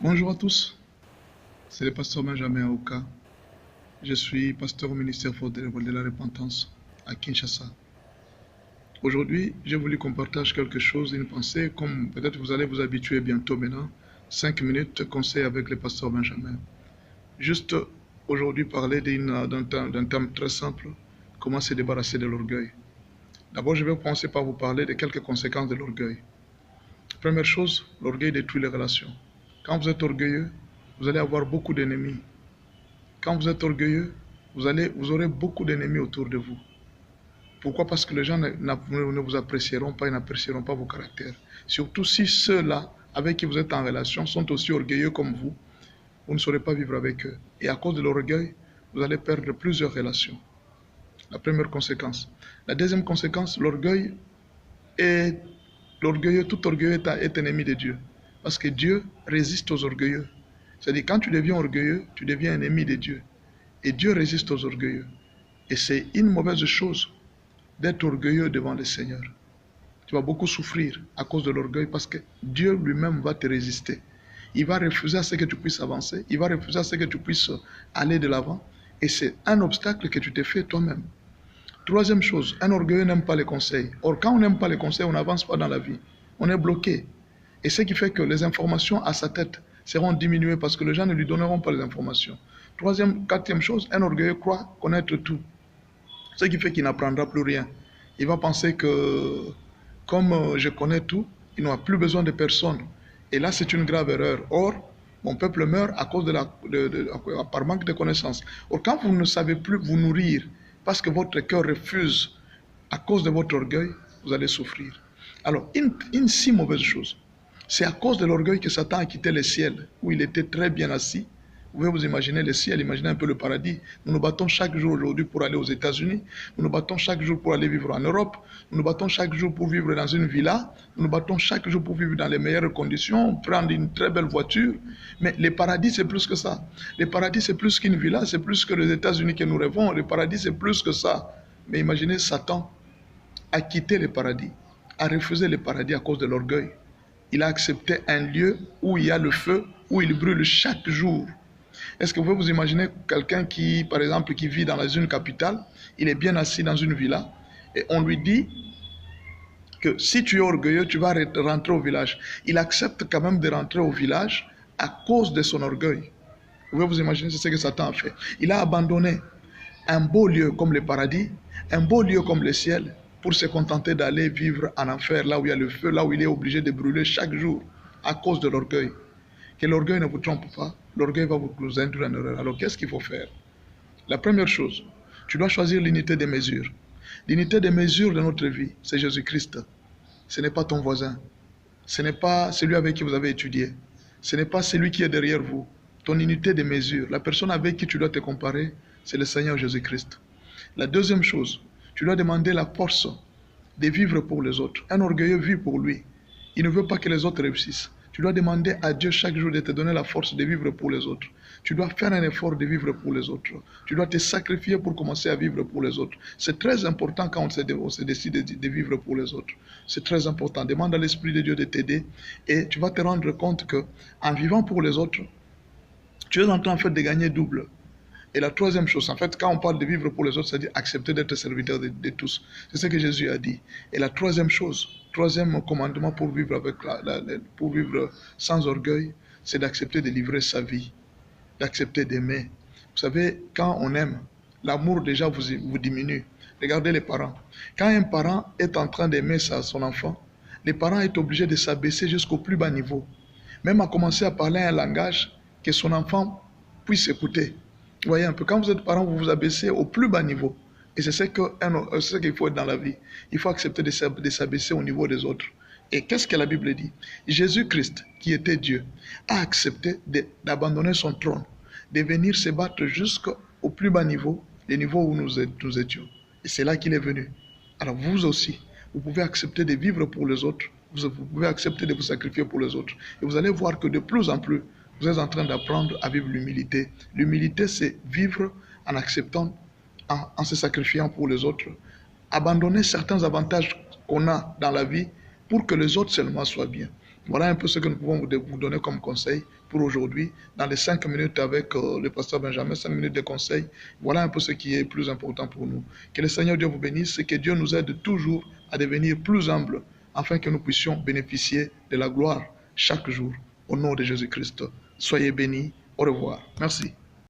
Bonjour à tous, c'est le pasteur Benjamin Aouka. Je suis pasteur au ministère de la repentance à Kinshasa. Aujourd'hui, j'ai voulu qu'on partage quelque chose, une pensée, comme peut-être vous allez vous habituer bientôt maintenant, 5 minutes conseil avec le pasteur Benjamin. Juste aujourd'hui parler d'un thème très simple, comment se débarrasser de l'orgueil. D'abord, je vais commencer par vous parler de quelques conséquences de l'orgueil. Première chose, l'orgueil détruit les relations. Quand vous êtes orgueilleux, vous allez avoir beaucoup d'ennemis. Quand vous êtes orgueilleux, vous aurez beaucoup d'ennemis autour de vous. Pourquoi? Parce que les gens ne vous apprécieront pas, ils n'apprécieront pas vos caractères. Surtout si ceux-là avec qui vous êtes en relation sont aussi orgueilleux comme vous ne saurez pas vivre avec eux. Et à cause de l'orgueil, vous allez perdre plusieurs relations. La première conséquence. La deuxième conséquence, tout orgueilleux est ennemi de Dieu. Parce que Dieu résiste aux orgueilleux. C'est-à-dire, quand tu deviens orgueilleux, tu deviens ennemi de Dieu. Et Dieu résiste aux orgueilleux. Et c'est une mauvaise chose d'être orgueilleux devant le Seigneur. Tu vas beaucoup souffrir à cause de l'orgueil parce que Dieu lui-même va te résister. Il va refuser à ce que tu puisses avancer. Il va refuser à ce que tu puisses aller de l'avant. Et c'est un obstacle que tu te fais toi-même. Troisième chose, un orgueilleux n'aime pas les conseils. Or, quand on n'aime pas les conseils, on n'avance pas dans la vie. On est bloqué. Et ce qui fait que les informations à sa tête seront diminuées parce que les gens ne lui donneront pas les informations. Quatrième chose, un orgueilleux croit connaître tout. Ce qui fait qu'il n'apprendra plus rien. Il va penser que, comme je connais tout, il n'aura plus besoin de personne. Et là, c'est une grave erreur. Or, mon peuple meurt à cause par manque de connaissances. Or, quand vous ne savez plus vous nourrir, parce que votre cœur refuse à cause de votre orgueil, vous allez souffrir. Alors, une si mauvaise chose, c'est à cause de l'orgueil que Satan a quitté le ciel, où il était très bien assis. Vous pouvez vous imaginer le ciel, imaginez un peu le paradis. Nous nous battons chaque jour aujourd'hui pour aller aux États-Unis. Nous nous battons chaque jour pour aller vivre en Europe. Nous nous battons chaque jour pour vivre dans une villa. Nous nous battons chaque jour pour vivre dans les meilleures conditions, prendre une très belle voiture. Mais le paradis, c'est plus que ça. Le paradis, c'est plus qu'une villa, c'est plus que les États-Unis que nous rêvons. Le paradis, c'est plus que ça. Mais imaginez, Satan a quitté le paradis, a refusé le paradis à cause de l'orgueil. Il a accepté un lieu où il y a le feu, où il brûle chaque jour. Est-ce que vous pouvez vous imaginer quelqu'un qui, par exemple, qui vit dans une capitale, il est bien assis dans une villa, et on lui dit que si tu es orgueilleux, tu vas rentrer au village. Il accepte quand même de rentrer au village à cause de son orgueil. Vous pouvez vous imaginer, c'est ce que Satan a fait. Il a abandonné un beau lieu comme le paradis, un beau lieu comme le ciel, pour se contenter d'aller vivre en enfer, là où il y a le feu, là où il est obligé de brûler chaque jour à cause de l'orgueil. Que l'orgueil ne vous trompe pas, l'orgueil va vous induire en erreur. Alors qu'est-ce qu'il faut faire? La première chose, tu dois choisir l'unité des mesures. L'unité des mesures de notre vie, c'est Jésus-Christ. Ce n'est pas ton voisin. Ce n'est pas celui avec qui vous avez étudié. Ce n'est pas celui qui est derrière vous. Ton unité des mesures, la personne avec qui tu dois te comparer, c'est le Seigneur Jésus-Christ. La deuxième chose, tu dois demander la force de vivre pour les autres. Un orgueilleux vit pour lui. Il ne veut pas que les autres réussissent. Tu dois demander à Dieu chaque jour de te donner la force de vivre pour les autres. Tu dois faire un effort de vivre pour les autres. Tu dois te sacrifier pour commencer à vivre pour les autres. C'est très important quand on se décide de vivre pour les autres. C'est très important. Demande à l'Esprit de Dieu de t'aider et tu vas te rendre compte que en vivant pour les autres, tu es en train en fait de gagner double. Et la troisième chose, en fait, quand on parle de vivre pour les autres, c'est-à-dire accepter d'être serviteur de tous. C'est ce que Jésus a dit. Et la troisième chose, troisième commandement pour vivre, pour vivre sans orgueil, c'est d'accepter de livrer sa vie, d'accepter d'aimer. Vous savez, quand on aime, l'amour déjà vous diminue. Regardez les parents. Quand un parent est en train d'aimer son enfant, les parents sont obligés de s'abaisser jusqu'au plus bas niveau. Même à commencer à parler un langage que son enfant puisse écouter. Vous voyez un peu, quand vous êtes parent, vous vous abaissez au plus bas niveau. Et c'est ce qu'il faut être dans la vie. Il faut accepter de s'abaisser au niveau des autres. Et qu'est-ce que la Bible dit? Jésus-Christ, qui était Dieu, a accepté d'abandonner son trône, de venir se battre jusqu'au plus bas niveau, le niveau où nous étions. Et c'est là qu'il est venu. Alors vous aussi, vous pouvez accepter de vivre pour les autres. Vous pouvez accepter de vous sacrifier pour les autres. Et vous allez voir que de plus en plus, vous êtes en train d'apprendre à vivre l'humilité. L'humilité, c'est vivre en acceptant, en se sacrifiant pour les autres. Abandonner certains avantages qu'on a dans la vie pour que les autres seulement soient bien. Voilà un peu ce que nous pouvons vous donner comme conseil pour aujourd'hui. Dans les 5 minutes avec le pasteur Benjamin, 5 minutes de conseils, voilà un peu ce qui est plus important pour nous. Que le Seigneur Dieu vous bénisse et que Dieu nous aide toujours à devenir plus humbles afin que nous puissions bénéficier de la gloire chaque jour. Au nom de Jésus-Christ. Soyez bénis. Au revoir. Merci.